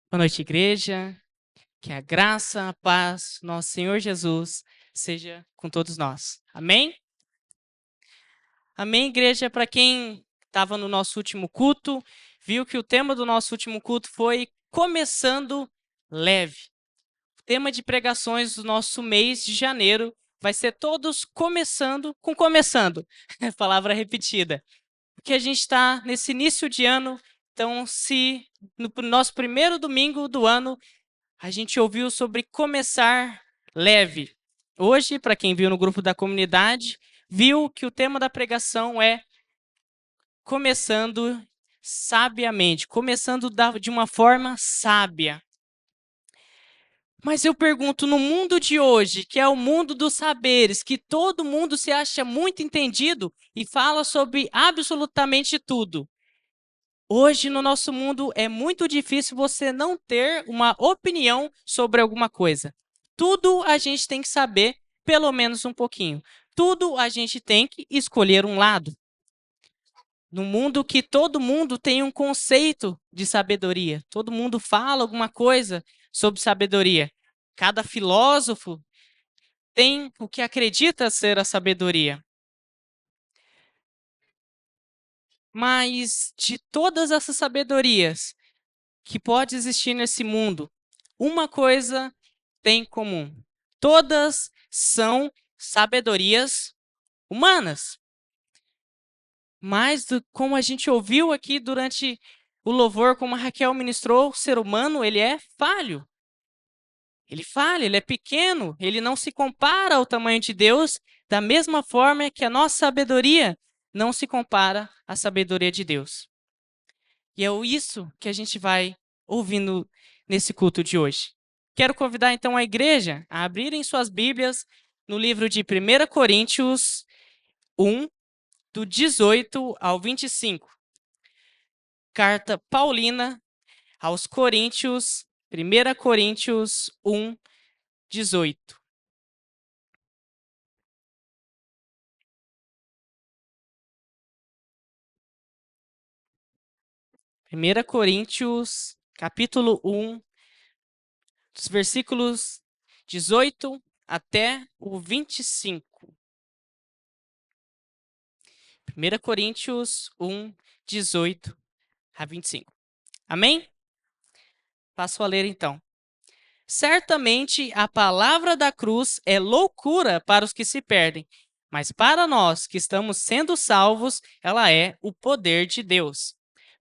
Boa noite, igreja. Que a graça, a paz, nosso Senhor Jesus, seja com todos nós. Amém? Amém, igreja. Para quem estava no nosso último culto, viu que o tema do nosso último culto foi Começando Leve. O tema de pregações do nosso mês de janeiro vai ser todos começando com começando. Palavra repetida. Porque a gente está nesse início de ano, então se no nosso primeiro domingo do ano a gente ouviu sobre começar leve. Hoje, para quem viu no grupo da comunidade, viu que o tema da pregação é começando sabiamente, começando de uma forma sábia. Mas eu pergunto, no mundo de hoje, que é o mundo dos saberes, que todo mundo se acha muito entendido e fala sobre absolutamente tudo. Hoje, no nosso mundo, é muito difícil você não ter uma opinião sobre alguma coisa. Tudo a gente tem que saber, pelo menos um pouquinho. Tudo a gente tem que escolher um lado. No mundo que todo mundo tem um conceito de sabedoria, todo mundo fala alguma coisa sobre sabedoria. Cada filósofo tem o que acredita ser a sabedoria. Mas de todas essas sabedorias que pode existir nesse mundo, uma coisa tem em comum. Todas são sabedorias humanas. Mas, como a gente ouviu aqui durante o louvor, como a Raquel ministrou, o ser humano, ele é falho. Ele falha, ele é pequeno, ele não se compara ao tamanho de Deus, da mesma forma que a nossa sabedoria não se compara à sabedoria de Deus. E é isso que a gente vai ouvindo nesse culto de hoje. Quero convidar então a igreja a abrirem suas Bíblias no livro de 1 Coríntios 1, do 18 ao 25. Carta Paulina aos Coríntios, 1 Coríntios 1, 18. 1 Coríntios, capítulo 1, dos versículos 18 até o 25. 1 Coríntios 1, 18 a 25. Amém? Passo a ler então. Certamente a palavra da cruz é loucura para os que se perdem, mas para nós que estamos sendo salvos, ela é o poder de Deus.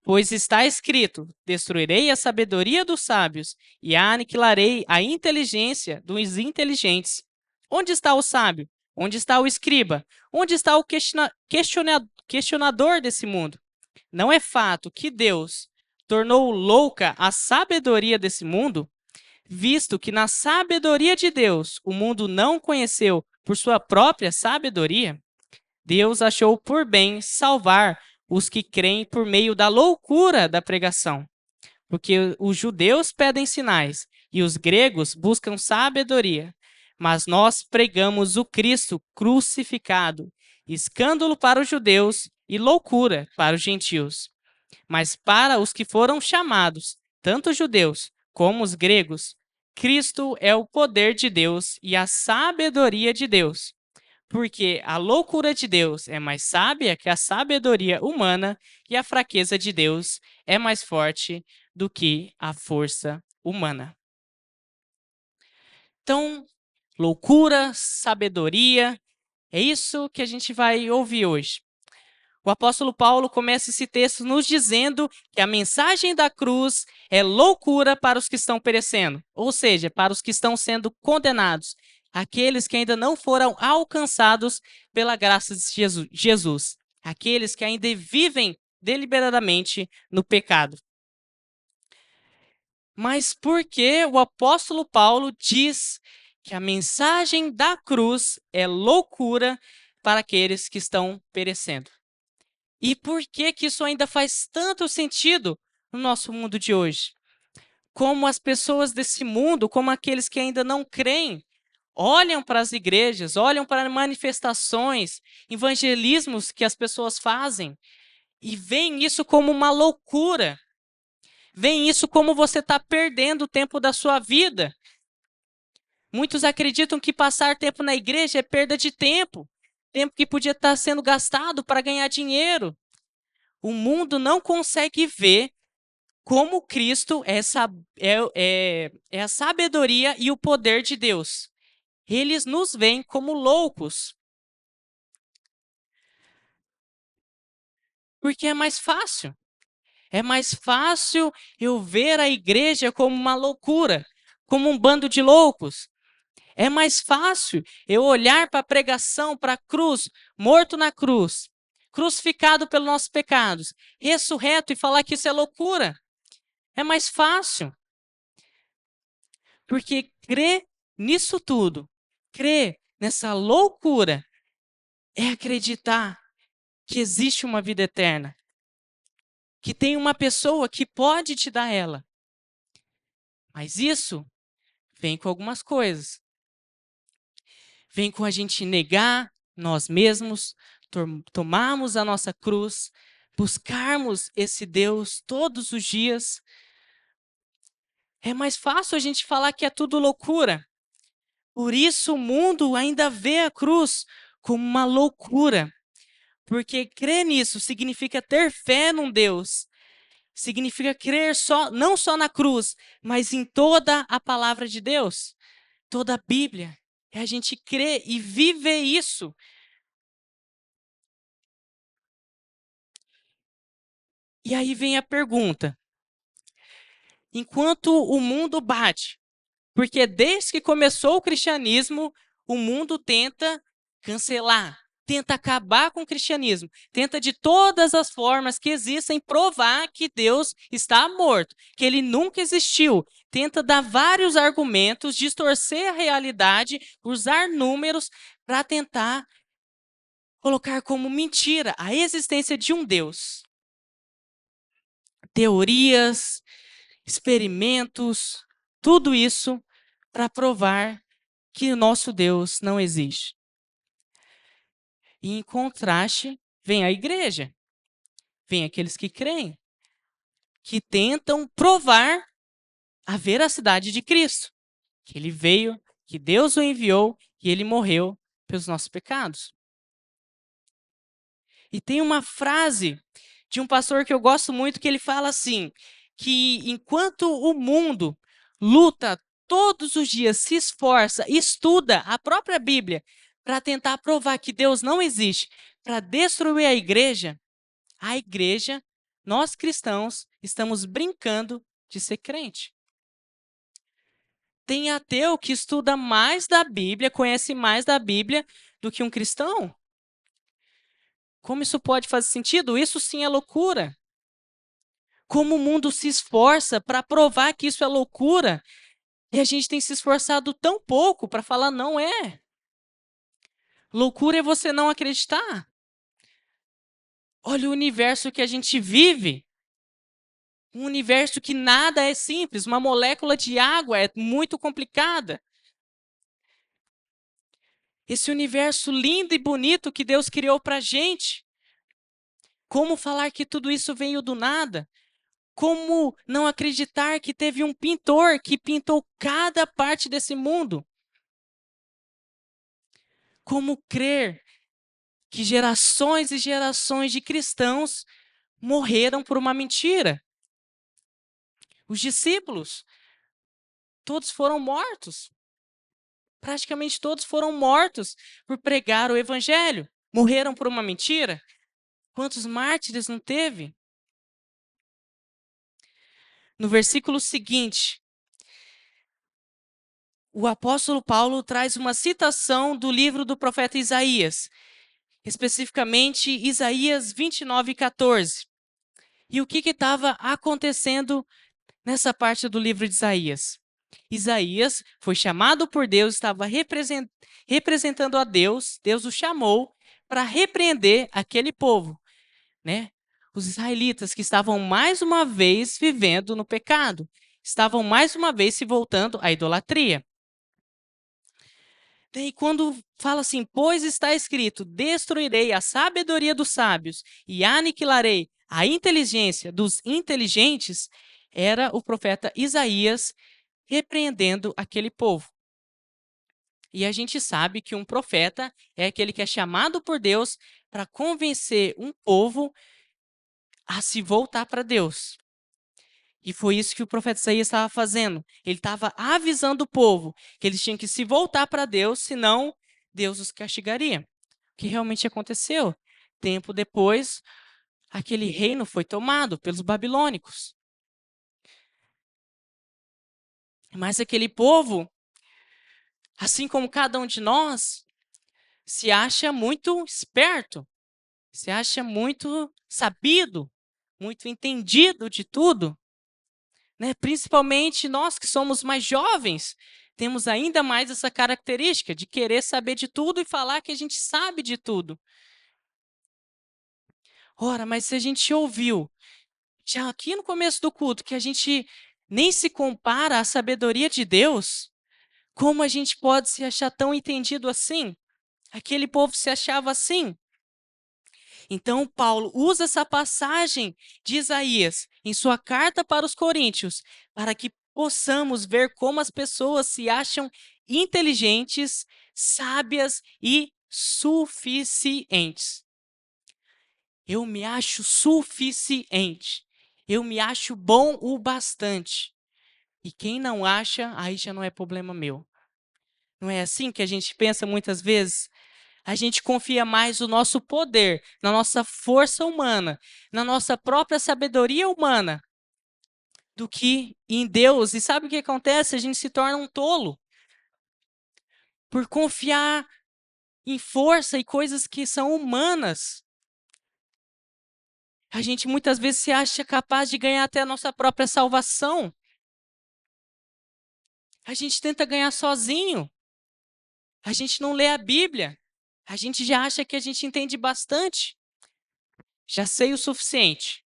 Pois está escrito: destruirei a sabedoria dos sábios e aniquilarei a inteligência dos inteligentes. Onde está o sábio? Onde está o escriba? Onde está o questionador desse mundo? Não é fato que Deus tornou louca a sabedoria desse mundo? Visto que na sabedoria de Deus o mundo não conheceu por sua própria sabedoria, Deus achou por bem salvar os que creem por meio da loucura da pregação. Porque os judeus pedem sinais e os gregos buscam sabedoria. Mas nós pregamos o Cristo crucificado, escândalo para os judeus e loucura para os gentios. Mas para os que foram chamados, tanto os judeus como os gregos, Cristo é o poder de Deus e a sabedoria de Deus. Porque a loucura de Deus é mais sábia que a sabedoria humana e a fraqueza de Deus é mais forte do que a força humana. Então, loucura, sabedoria, é isso que a gente vai ouvir hoje. O apóstolo Paulo começa esse texto nos dizendo que a mensagem da cruz é loucura para os que estão perecendo, ou seja, para os que estão sendo condenados, aqueles que ainda não foram alcançados pela graça de Jesus, aqueles que ainda vivem deliberadamente no pecado. Mas por que o apóstolo Paulo diz que a mensagem da cruz é loucura para aqueles que estão perecendo? E por que que isso ainda faz tanto sentido no nosso mundo de hoje? Como as pessoas desse mundo, como aqueles que ainda não creem, olham para as igrejas, olham para manifestações, evangelismos que as pessoas fazem e veem isso como uma loucura. veem isso como você está perdendo o tempo da sua vida. Muitos acreditam que passar tempo na igreja é perda de tempo, tempo que podia estar sendo gastado para ganhar dinheiro. O mundo não consegue ver como Cristo é a sabedoria e o poder de Deus. Eles nos veem como loucos. Porque é mais fácil. É mais fácil eu ver a igreja como uma loucura, como um bando de loucos. É mais fácil eu olhar para a pregação, para a cruz, morto na cruz, crucificado pelos nossos pecados, ressurreto e falar que isso é loucura. É mais fácil. Porque crer nisso tudo, crer nessa loucura, é acreditar que existe uma vida eterna, que tem uma pessoa que pode te dar ela. Mas isso vem com algumas coisas. Vem com a gente negar nós mesmos, tomarmos a nossa cruz, buscarmos esse Deus todos os dias. É mais fácil a gente falar que é tudo loucura. Por isso o mundo ainda vê a cruz como uma loucura. Porque crer nisso significa ter fé num Deus. Significa crer não só na cruz, mas em toda a palavra de Deus, toda a Bíblia. É a gente crer e viver isso. E aí vem a pergunta: enquanto o mundo bate, porque desde que começou o cristianismo, o mundo tenta cancelar, tenta acabar com o cristianismo, tenta de todas as formas que existem provar que Deus está morto, que ele nunca existiu, tenta dar vários argumentos, distorcer a realidade, usar números para tentar colocar como mentira a existência de um Deus. Teorias, experimentos, tudo isso para provar que o nosso Deus não existe. E em contraste, vem a igreja, vem aqueles que creem, que tentam provar a veracidade de Cristo, que ele veio, que Deus o enviou e ele morreu pelos nossos pecados. E tem uma frase de um pastor que eu gosto muito que ele fala assim, que enquanto o mundo luta todos os dias, se esforça, estuda a própria Bíblia para tentar provar que Deus não existe, para destruir a igreja, nós cristãos, estamos brincando de ser crente. Tem ateu que estuda mais da Bíblia, conhece mais da Bíblia do que um cristão. Como isso pode fazer sentido? Isso sim é loucura. Como o mundo se esforça para provar que isso é loucura e a gente tem se esforçado tão pouco para falar não é. Loucura é você não acreditar. Olha o universo que a gente vive. Um universo que nada é simples. Uma molécula de água é muito complicada. Esse universo lindo e bonito que Deus criou para a gente. Como falar que tudo isso veio do nada? Como não acreditar que teve um pintor que pintou cada parte desse mundo? Como crer que gerações e gerações de cristãos morreram por uma mentira? Os discípulos, todos foram mortos. Praticamente todos foram mortos por pregar o evangelho. Morreram por uma mentira? Quantos mártires não teve? No versículo seguinte, o apóstolo Paulo traz uma citação do livro do profeta Isaías, especificamente Isaías 29:14. E o que estava acontecendo nessa parte do livro de Isaías? Isaías foi chamado por Deus, estava representando a Deus, Deus o chamou para repreender aquele povo, né? Os israelitas que estavam mais uma vez vivendo no pecado, estavam mais uma vez se voltando à idolatria. Daí quando fala assim, pois está escrito, destruirei a sabedoria dos sábios e aniquilarei a inteligência dos inteligentes, era o profeta Isaías repreendendo aquele povo. E a gente sabe que um profeta é aquele que é chamado por Deus para convencer um povo a se voltar para Deus. E foi isso que o profeta Isaías estava fazendo. Ele estava avisando o povo que eles tinham que se voltar para Deus, senão Deus os castigaria. O que realmente aconteceu? Tempo depois, aquele reino foi tomado pelos babilônicos. Mas aquele povo, assim como cada um de nós, se acha muito esperto, se acha muito sabido, muito entendido de tudo, né? Principalmente nós que somos mais jovens, temos ainda mais essa característica de querer saber de tudo e falar que a gente sabe de tudo. Ora, mas se a gente ouviu, já aqui no começo do culto, que a gente nem se compara à sabedoria de Deus, como a gente pode se achar tão entendido assim? Aquele povo se achava assim. Então, Paulo usa essa passagem de Isaías em sua carta para os Coríntios, para que possamos ver como as pessoas se acham inteligentes, sábias e suficientes. Eu me acho suficiente. Eu me acho bom o bastante. E quem não acha, aí já não é problema meu. Não é assim que a gente pensa muitas vezes? A gente confia mais no nosso poder, na nossa força humana, na nossa própria sabedoria humana, do que em Deus. E sabe o que acontece? A gente se torna um tolo por confiar em força e coisas que são humanas. A gente muitas vezes se acha capaz de ganhar até a nossa própria salvação. A gente tenta ganhar sozinho. A gente não lê a Bíblia. A gente já acha que a gente entende bastante. Já sei o suficiente.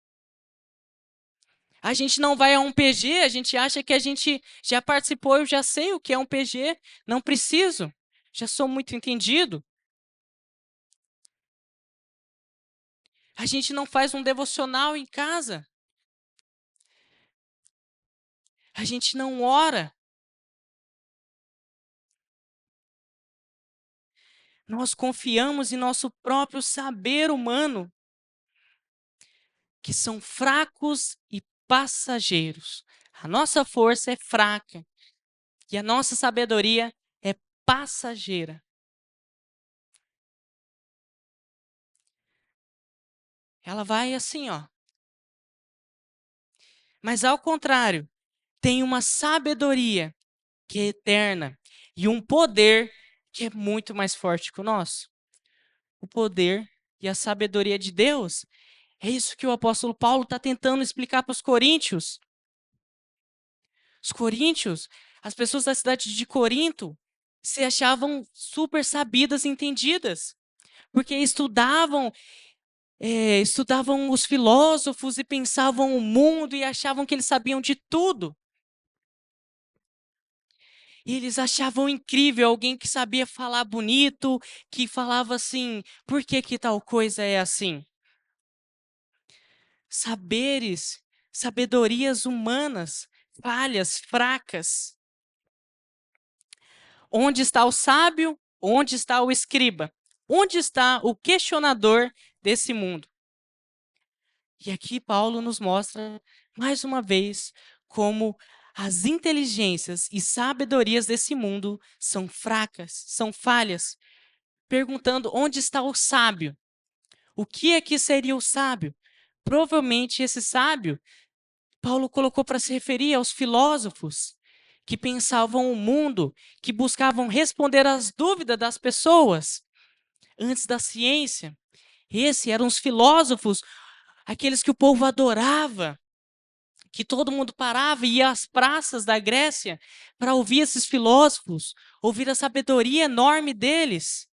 A gente não vai a um PG, a gente acha que a gente já participou, eu já sei o que é um PG, não preciso, já sou muito entendido. A gente não faz um devocional em casa. A gente não ora. Nós confiamos em nosso próprio saber humano, que são fracos e passageiros. A nossa força é fraca e a nossa sabedoria é passageira. Ela vai assim, ó. Mas ao contrário, tem uma sabedoria que é eterna e um poder que é muito mais forte que o nosso. O poder e a sabedoria de Deus. É isso que o apóstolo Paulo está tentando explicar para os coríntios. Os coríntios, as pessoas da cidade de Corinto, se achavam super sabidas e entendidas, porque estudavam os filósofos e pensavam o mundo e achavam que eles sabiam de tudo. E eles achavam incrível alguém que sabia falar bonito, que falava assim, por que que tal coisa é assim? Saberes, sabedorias humanas, falhas, fracas. Onde está o sábio? Onde está o escriba? Onde está o questionador desse mundo? E aqui Paulo nos mostra, mais uma vez, como as inteligências e sabedorias desse mundo são fracas, são falhas, perguntando onde está o sábio. O que é que seria o sábio? Provavelmente esse sábio, Paulo colocou para se referir aos filósofos que pensavam o mundo, que buscavam responder às dúvidas das pessoas antes da ciência. Esses eram os filósofos, aqueles que o povo adorava, que todo mundo parava e ia às praças da Grécia para ouvir esses filósofos, ouvir a sabedoria enorme deles.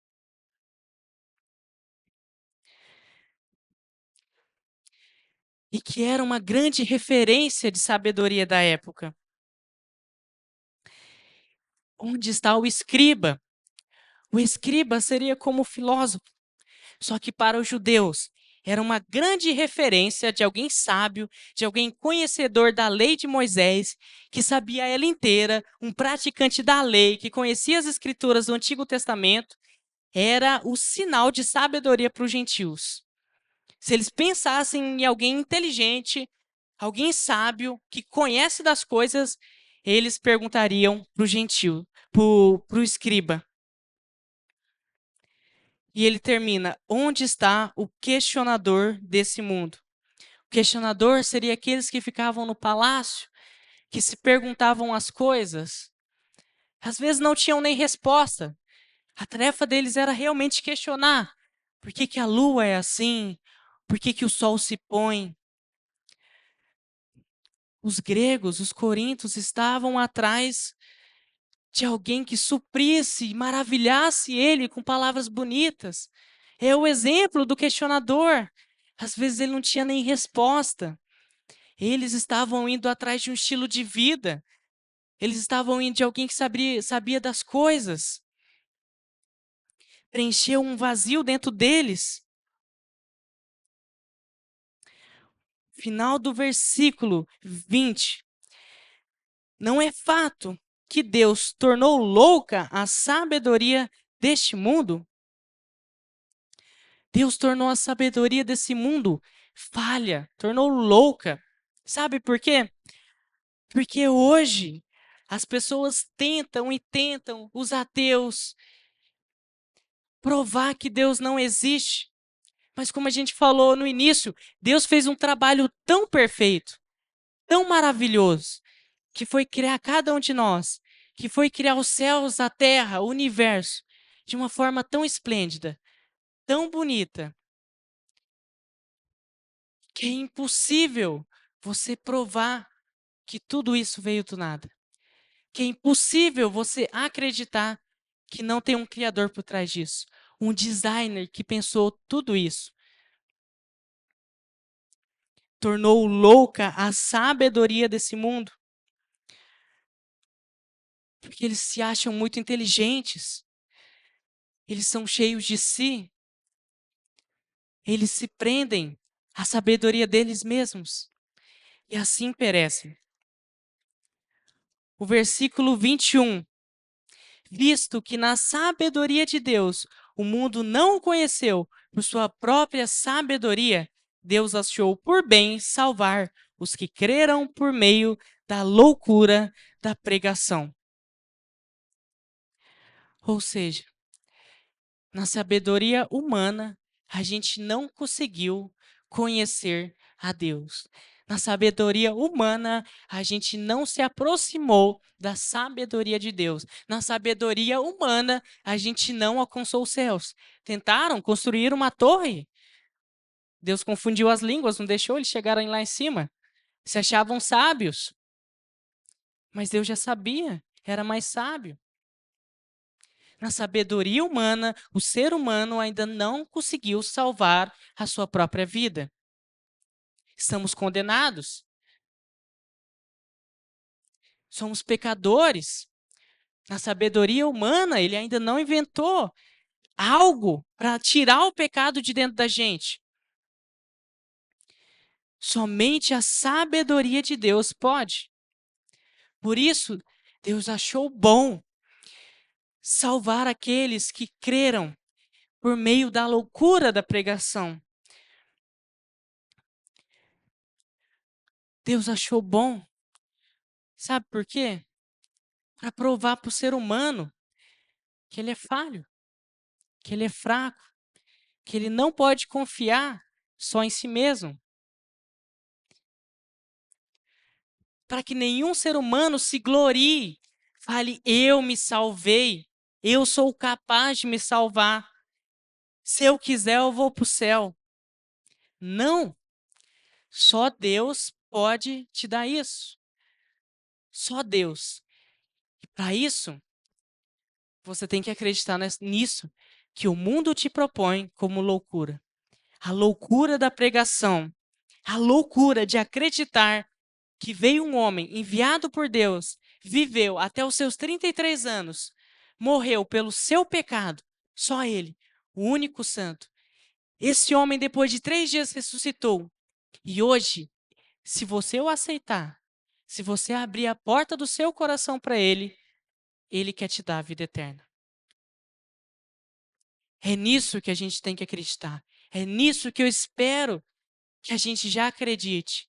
E que era uma grande referência de sabedoria da época. Onde está o escriba? O escriba seria como o filósofo, só que para os judeus, Era uma grande referência de alguém sábio, de alguém conhecedor da lei de Moisés, que sabia ela inteira, um praticante da lei, que conhecia as escrituras do Antigo Testamento. Era o sinal de sabedoria para os gentios. Se eles pensassem em alguém inteligente, alguém sábio, que conhece das coisas, eles perguntariam para o gentio, para o escriba. E ele termina: onde está o questionador desse mundo? O questionador seria aqueles que ficavam no palácio, que se perguntavam as coisas. Às vezes não tinham nem resposta. A tarefa deles era realmente questionar. Por que que a lua é assim? Por que que o sol se põe? Os gregos, os coríntios, estavam atrás de alguém que suprisse e maravilhasse ele com palavras bonitas. É o exemplo do questionador. Às vezes ele não tinha nem resposta. Eles estavam indo atrás de um estilo de vida. Eles estavam indo de alguém que sabia das coisas. Preencheu um vazio dentro deles. Final do versículo 20. Não é fato que Deus tornou louca a sabedoria deste mundo? Deus tornou a sabedoria desse mundo falha, tornou louca. Sabe por quê? Porque hoje as pessoas tentam e tentam, os ateus, provar que Deus não existe. Mas como a gente falou no início, Deus fez um trabalho tão perfeito, tão maravilhoso, que foi criar cada um de nós, que foi criar os céus, a terra, o universo, de uma forma tão esplêndida, tão bonita, que é impossível você provar que tudo isso veio do nada. Que é impossível você acreditar que não tem um criador por trás disso, um designer que pensou tudo isso. Tornou louca a sabedoria desse mundo, porque eles se acham muito inteligentes, eles são cheios de si, eles se prendem à sabedoria deles mesmos e assim perecem. O versículo 21. Visto que na sabedoria de Deus o mundo não o conheceu por sua própria sabedoria, Deus achou por bem salvar os que creram por meio da loucura da pregação. Ou seja, na sabedoria humana, a gente não conseguiu conhecer a Deus. Na sabedoria humana, a gente não se aproximou da sabedoria de Deus. Na sabedoria humana, a gente não alcançou os céus. Tentaram construir uma torre. Deus confundiu as línguas, não deixou eles chegarem lá em cima. Se achavam sábios. Mas Deus já sabia, era mais sábio. Na sabedoria humana, o ser humano ainda não conseguiu salvar a sua própria vida. Estamos condenados. Somos pecadores. Na sabedoria humana, ele ainda não inventou algo para tirar o pecado de dentro da gente. Somente a sabedoria de Deus pode. Por isso, Deus achou bom salvar aqueles que creram por meio da loucura da pregação. Deus achou bom. Sabe por quê? Para provar para o ser humano que ele é falho, que ele é fraco, que ele não pode confiar só em si mesmo. Para que nenhum ser humano se glorie, fale: eu me salvei, eu sou capaz de me salvar. Se eu quiser, eu vou para o céu. Não, só Deus pode te dar isso. Só Deus. E para isso, você tem que acreditar nisso, que o mundo te propõe como loucura. A loucura da pregação, a loucura de acreditar que veio um homem enviado por Deus, viveu até os seus 33 anos, morreu pelo seu pecado, só ele, o único santo, Esse homem, depois de 3 dias, ressuscitou. E hoje, se você o aceitar, se você abrir a porta do seu coração para ele, ele quer te dar a vida eterna. É nisso que a gente tem que acreditar. É nisso que eu espero que a gente já acredite.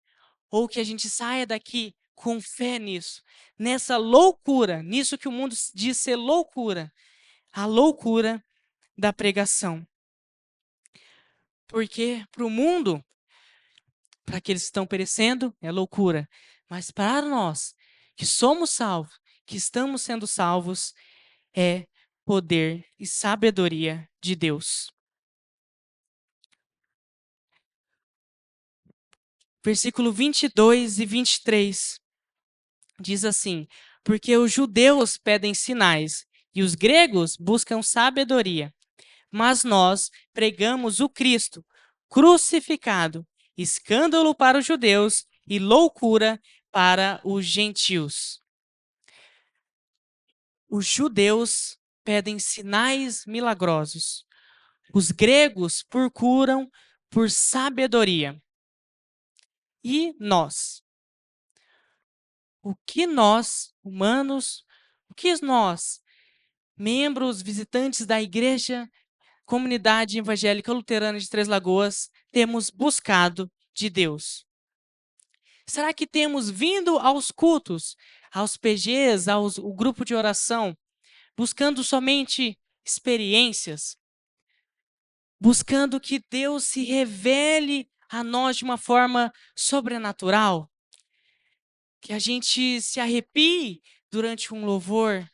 Ou que a gente saia daqui com fé nisso. Nessa loucura, nisso que o mundo diz ser loucura. A loucura da pregação. Porque para o mundo, para aqueles que estão perecendo, é loucura. Mas para nós, que somos salvos, que estamos sendo salvos, é poder e sabedoria de Deus. Versículo 22 e 23 diz assim: porque os judeus pedem sinais e os gregos buscam sabedoria, mas nós pregamos o Cristo crucificado, escândalo para os judeus e loucura para os gentios. Os judeus pedem sinais milagrosos. Os gregos procuram por sabedoria. E nós? O que nós, humanos, o que nós, membros, visitantes da igreja, comunidade evangélica luterana de Três Lagoas, temos buscado de Deus? Será que temos vindo aos cultos, aos PGs, o grupo de oração, buscando somente experiências? Buscando que Deus se revele a nós de uma forma sobrenatural? Que a gente se arrepie durante um louvor?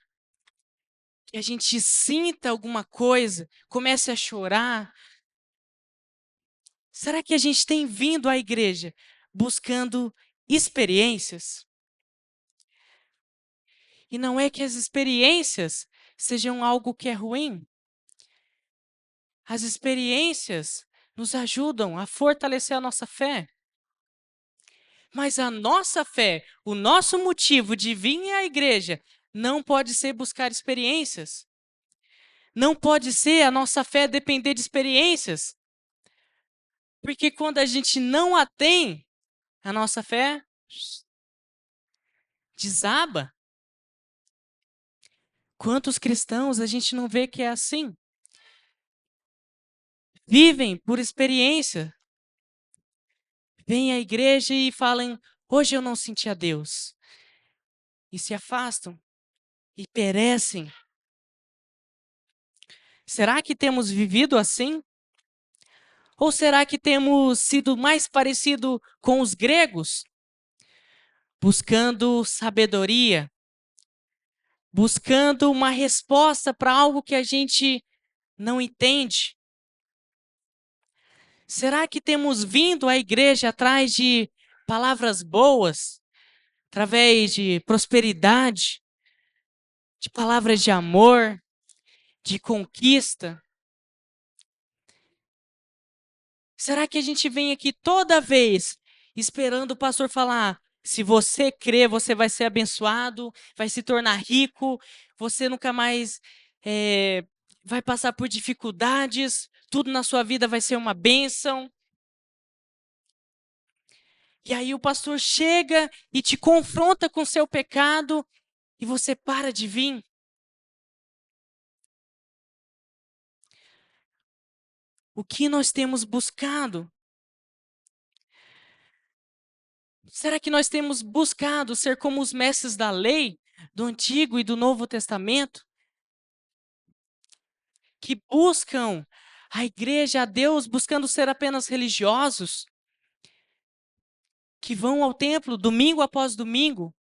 Que a gente sinta alguma coisa, comece a chorar? Será que a gente tem vindo à igreja buscando experiências? E não é que as experiências sejam algo que é ruim. As experiências nos ajudam a fortalecer a nossa fé. Mas a nossa fé, o nosso motivo de vir à igreja, não pode ser buscar experiências. Não pode ser a nossa fé depender de experiências. Porque quando a gente não a tem, a nossa fé desaba. Quantos cristãos a gente não vê que é assim? Vivem por experiência. Vêm à igreja e falam: hoje eu não senti a Deus. E se afastam e perecem. Será que temos vivido assim? Ou será que temos sido mais parecido com os gregos, buscando sabedoria, buscando uma resposta para algo que a gente não entende? Será que temos vindo à igreja atrás de palavras boas, através de prosperidade, de palavras de amor, de conquista? Será que a gente vem aqui toda vez esperando o pastor falar: se você crer, você vai ser abençoado, vai se tornar rico, você nunca mais vai passar por dificuldades, tudo na sua vida vai ser uma bênção? E aí o pastor chega e te confronta com seu pecado e você para de vir? O que nós temos buscado? Será que nós temos buscado ser como os mestres da lei, do Antigo e do Novo Testamento, que buscam a igreja, a Deus, buscando ser apenas religiosos, que vão ao templo domingo após domingo,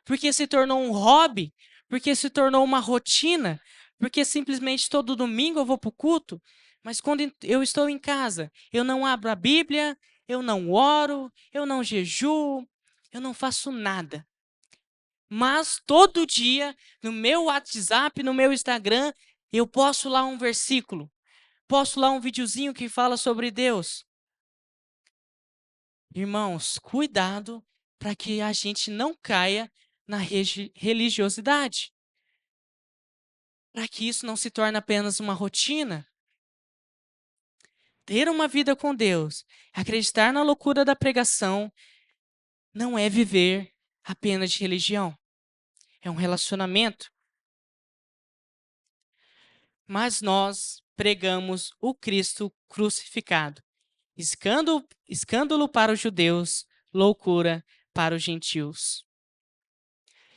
porque se tornou um hobby, porque se tornou uma rotina, porque simplesmente todo domingo eu vou para o culto, mas quando eu estou em casa, eu não abro a Bíblia, eu não oro, eu não jejuo, eu não faço nada. Mas todo dia, no meu WhatsApp, no meu Instagram, eu posto lá um versículo, posto lá um videozinho que fala sobre Deus. Irmãos, cuidado para que a gente não caia na religiosidade. Para que isso não se torne apenas uma rotina. ter uma vida com Deus, acreditar na loucura da pregação, não é viver apenas de religião. É um relacionamento. Mas nós pregamos o Cristo crucificado. Escândalo para os judeus, loucura para os gentios.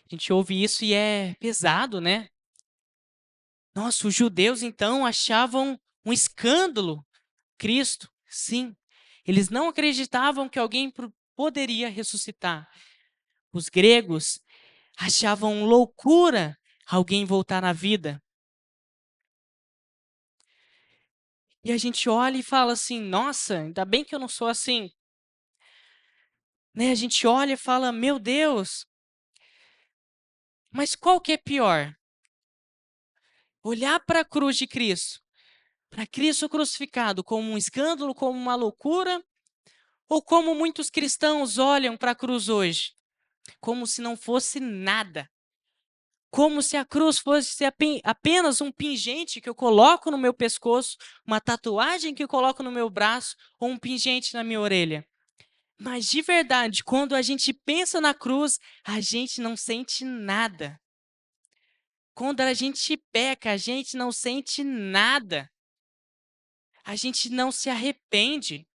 A gente ouve isso e é pesado, né? Nossa, os judeus então achavam um escândalo Cristo. Sim, eles não acreditavam que alguém poderia ressuscitar. Os gregos achavam loucura alguém voltar à vida. E a gente olha e fala assim: nossa, ainda bem que eu não sou assim. Né? A gente olha e fala: meu Deus, mas qual que é pior? Olhar para a cruz de Cristo, para Cristo crucificado, como um escândalo, como uma loucura, ou como muitos cristãos olham para a cruz hoje, como se não fosse nada. Como se a cruz fosse apenas um pingente que eu coloco no meu pescoço, uma tatuagem que eu coloco no meu braço ou um pingente na minha orelha. Mas de verdade, quando a gente pensa na cruz, a gente não sente nada. Quando a gente peca, a gente não sente nada. A gente não se arrepende.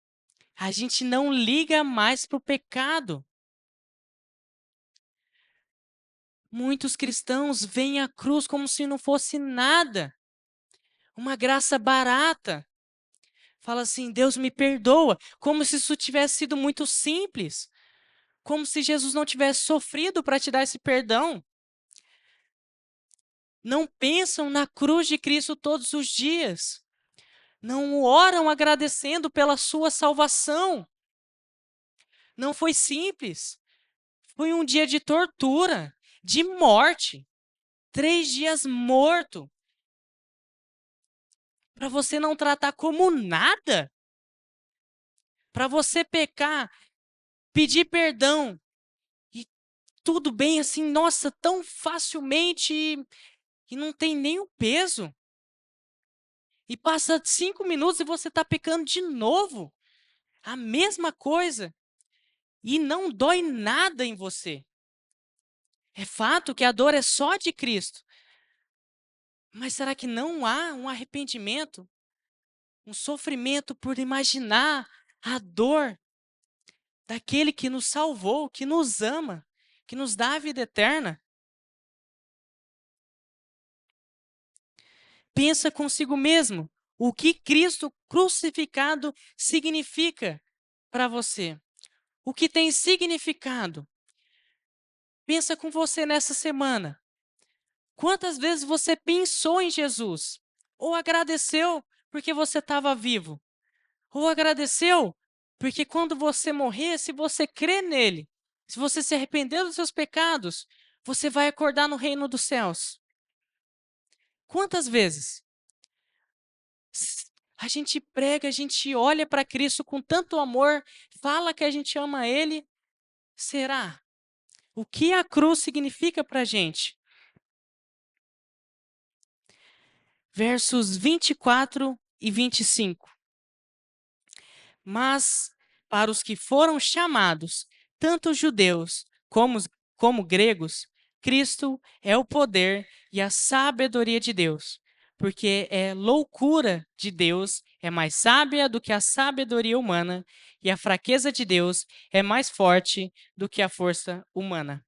A gente não liga mais para o pecado. Muitos cristãos veem a cruz como se não fosse nada. Uma graça barata. Fala assim: Deus me perdoa. Como se isso tivesse sido muito simples. Como se Jesus não tivesse sofrido para te dar esse perdão. Não pensam na cruz de Cristo todos os dias. Não oram agradecendo pela sua salvação. Não foi simples. Foi um dia de tortura, de morte. 3 dias morto. Para você não tratar como nada. Para você pecar, pedir perdão. E tudo bem assim, nossa, tão facilmente e não tem nem o peso. E passa 5 minutos e você está pecando de novo. A mesma coisa. E não dói nada em você. É fato que a dor é só de Cristo. Mas será que não há um arrependimento? Um sofrimento por imaginar a dor daquele que nos salvou, que nos ama, que nos dá a vida eterna? Pensa consigo mesmo. O que Cristo crucificado significa para você? O que tem significado? Pensa com você nessa semana. Quantas vezes você pensou em Jesus? Ou agradeceu porque você estava vivo? Ou agradeceu porque quando você morrer, se você crê nele, se você se arrepender dos seus pecados, você vai acordar no reino dos céus? Quantas vezes? A gente prega, a gente olha para Cristo com tanto amor, fala que a gente ama Ele. Será? O que a cruz significa para a gente? Versos 24 e 25. Mas para os que foram chamados, tanto judeus como gregos, Cristo é o poder e a sabedoria de Deus, porque é loucura de Deus, é mais sábia do que a sabedoria humana, e a fraqueza de Deus é mais forte do que a força humana.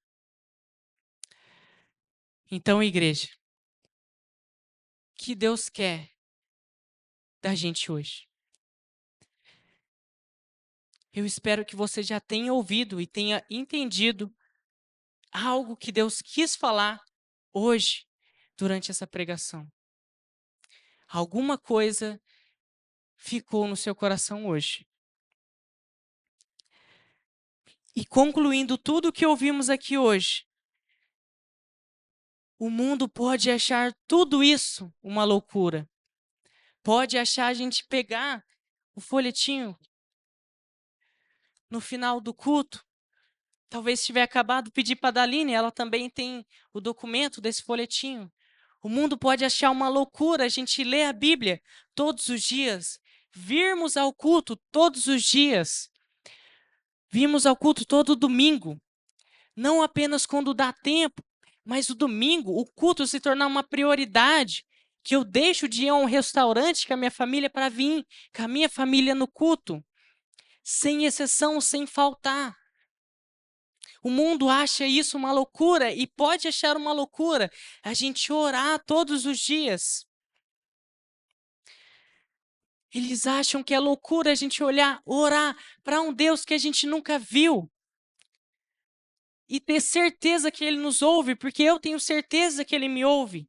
Então, igreja, o que Deus quer da gente hoje? Eu espero que você já tenha ouvido e tenha entendido algo que Deus quis falar hoje, durante essa pregação. Alguma coisa ficou no seu coração hoje. E concluindo tudo o que ouvimos aqui hoje, o mundo pode achar tudo isso uma loucura. Pode achar a gente pegar o folhetinho no final do culto. Talvez tiver acabado, pedir para a Daline, ela também tem o documento desse folhetinho. O mundo pode achar uma loucura a gente ler a Bíblia todos os dias, virmos ao culto todos os dias, virmos ao culto todo domingo, não apenas quando dá tempo, mas o domingo, o culto se tornar uma prioridade, que eu deixo de ir a um restaurante com a minha família para vir com a minha família no culto, sem exceção, sem faltar. O mundo acha isso uma loucura e pode achar uma loucura a gente orar todos os dias. Eles acham que é loucura a gente olhar, orar para um Deus que a gente nunca viu e ter certeza que Ele nos ouve, porque eu tenho certeza que Ele me ouve.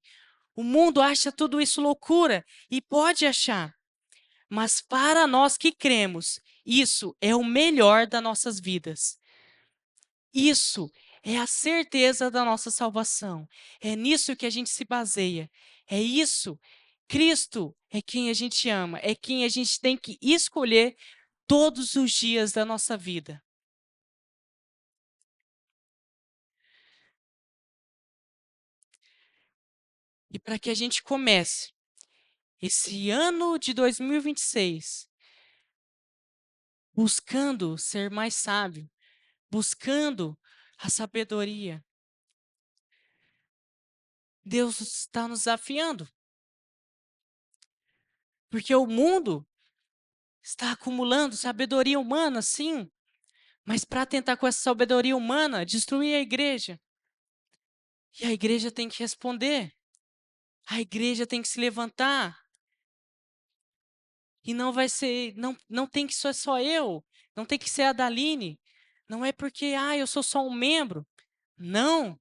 O mundo acha tudo isso loucura e pode achar, mas para nós que cremos, isso é o melhor das nossas vidas. Isso é a certeza da nossa salvação. É nisso que a gente se baseia. É isso. Cristo é quem a gente ama, é quem a gente tem que escolher todos os dias da nossa vida. E para que a gente comece esse ano de 2026 buscando ser mais sábio, buscando a sabedoria, Deus está nos desafiando. Porque o mundo está acumulando sabedoria humana, sim, mas para tentar com essa sabedoria humana destruir a igreja. E a igreja tem que responder. A igreja tem que se levantar. E não vai ser, não tem que ser só eu, não tem que ser a Daline. Não é porque, eu sou só um membro. Não.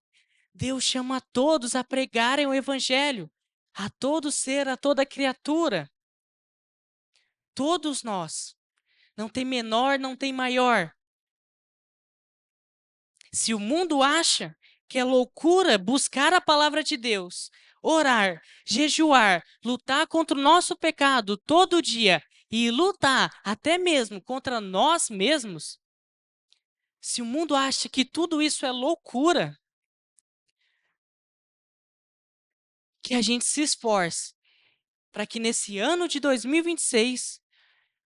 Deus chama a todos a pregarem o evangelho, a todo ser, a toda criatura. Todos nós. Não tem menor, não tem maior. Se o mundo acha que é loucura buscar a palavra de Deus, orar, jejuar, lutar contra o nosso pecado todo dia e lutar até mesmo contra nós mesmos, se o mundo acha que tudo isso é loucura, que a gente se esforce para que nesse ano de 2026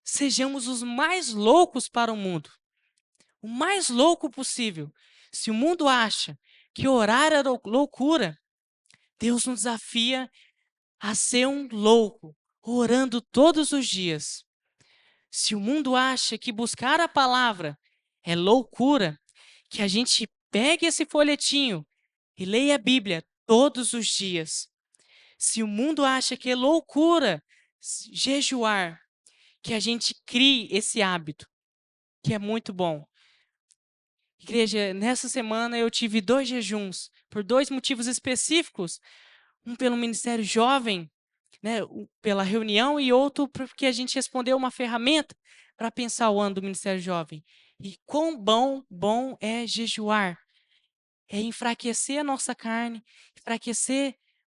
sejamos os mais loucos para o mundo, o mais louco possível. Se o mundo acha que orar é loucura, Deus nos desafia a ser um louco, orando todos os dias. Se o mundo acha que buscar a palavra é loucura, que a gente pegue esse folhetinho e leia a Bíblia todos os dias. Se o mundo acha que é loucura jejuar, que a gente crie esse hábito, que é muito bom. Igreja, nessa semana eu tive 2 jejuns, por 2 motivos específicos. Um pelo Ministério Jovem, né, pela reunião, e outro porque a gente respondeu uma ferramenta para pensar o ano do Ministério Jovem. E quão bom é jejuar, é enfraquecer a nossa carne, enfraquecer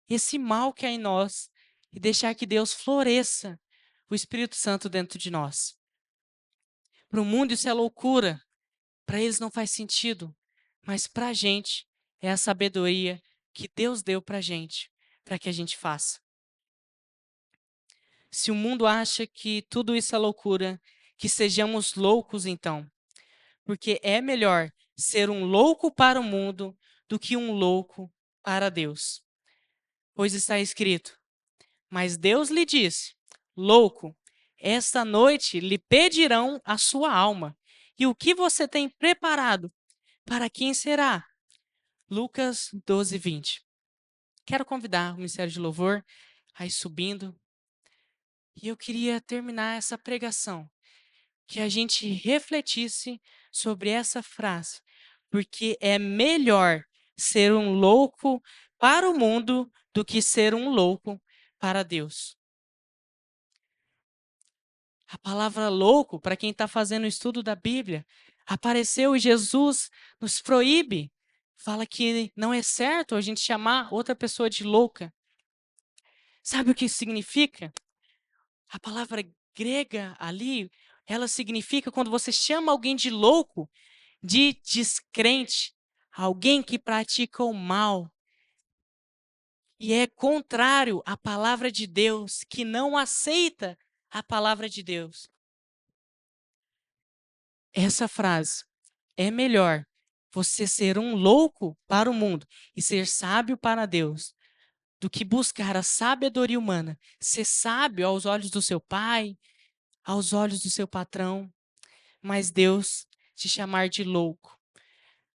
esse mal que há em nós e deixar que Deus floresça o Espírito Santo dentro de nós. Para o mundo isso é loucura, para eles não faz sentido, mas para a gente é a sabedoria que Deus deu para que a gente faça. Se o mundo acha que tudo isso é loucura, que sejamos loucos então. Porque é melhor ser um louco para o mundo do que um louco para Deus. Pois está escrito: Mas Deus lhe disse: Louco, esta noite lhe pedirão a sua alma. E o que você tem preparado? Para quem será? Lucas 12, 20. Quero convidar o Ministério de Louvor a ir subindo. E eu queria terminar essa pregação que a gente refletisse sobre essa frase, porque é melhor ser um louco para o mundo do que ser um louco para Deus. A palavra louco, para quem está fazendo o estudo da Bíblia, apareceu e Jesus nos proíbe, fala que não é certo a gente chamar outra pessoa de louca. Sabe o que isso significa? A palavra grega ali, ela significa quando você chama alguém de louco, de descrente, alguém que pratica o mal. E é contrário à palavra de Deus, que não aceita a palavra de Deus. Essa frase: é melhor você ser um louco para o mundo e ser sábio para Deus do que buscar a sabedoria humana, ser sábio aos olhos do seu pai, aos olhos do seu patrão, mas Deus te chamar de louco,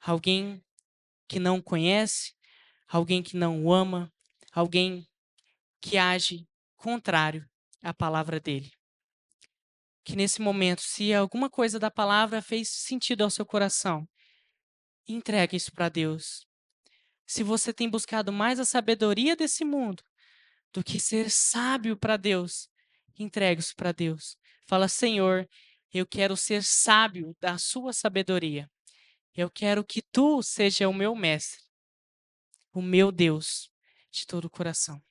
alguém que não conhece, alguém que não o ama, alguém que age contrário à palavra dele. Que nesse momento, se alguma coisa da palavra fez sentido ao seu coração, entregue isso para Deus. Se você tem buscado mais a sabedoria desse mundo do que ser sábio para Deus, entregue isso para Deus. Fala, Senhor, eu quero ser sábio da sua sabedoria. Eu quero que tu seja o meu mestre, o meu Deus, de todo o coração.